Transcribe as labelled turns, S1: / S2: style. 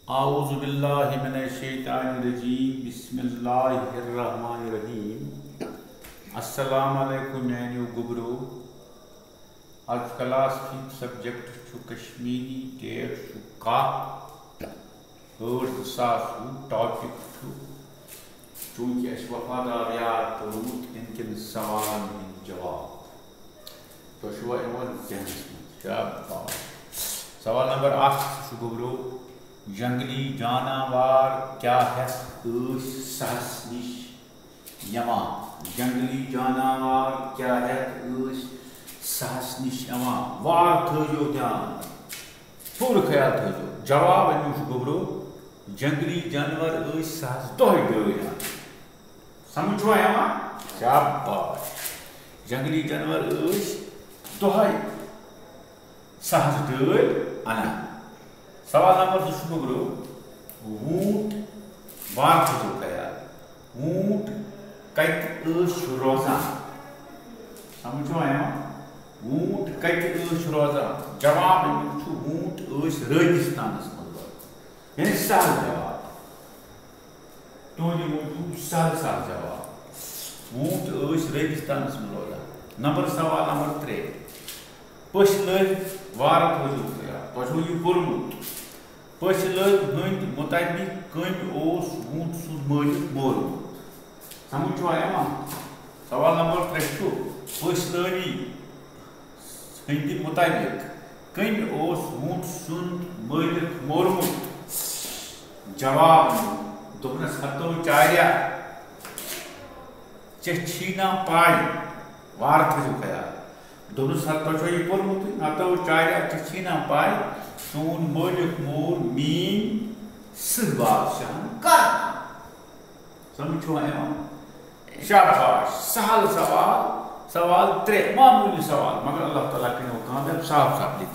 S1: اعوذ باللہ من الشیطان الرجیم بسم اللہ الرحمن الرحیم السلام علیکم میانیو گبرو آج کلاس کی سبجیکٹ چھو کشمیری ڈیٹ چھو کا ساسو ٹاپک چھو چونکہ اس وفادار یاد پروت ان کے سوالن میں جواب تو شو ایمان ذہنس میں شاباش سوال نمبر 8 چھو گبرو جنگلی جانور کیا ہے سہس نش یمان جنگلی جانور کیا ہے سہس نش یمان وار تھو دھیان پور خیال تھو جواب امیوش گبرو جنگلی جانور سہس دہے ڈان سمجھوا یمان شاباش جنگلی جانور دہے سہس ڈان انان سوال نمبر 2 گبرو وونٹ وار تھو خیال وونٹ کت روزان سمجھو وونٹ کت روزان جواب چھو وونٹ ریگستانس مز یعنی سہل جواب تہذ موجود سہل سہل جواب وونٹ ریگستانس مز روزان سوال نمبر 3 پش لگ وار تھو خیال تہ یہ پورمت پش لگ ہند مطابق کم وونٹ سن مالک مورمت سمجھوا سوال نمبر 3 پش لگی ہند مطابق کم وونٹ سن مالک مورمت جواب دس ہتو چاریا چینا پائی وار تھو خیال دس ہتو یہ پورمت ہتو چاریا چینا پائی سون مالک مور مین بادشاہ کر سمجھو شاباش سہل سوال 3 معمولی سوال مگر اللہ تعالیٰ کرو کامیاب صاف صاف لکھ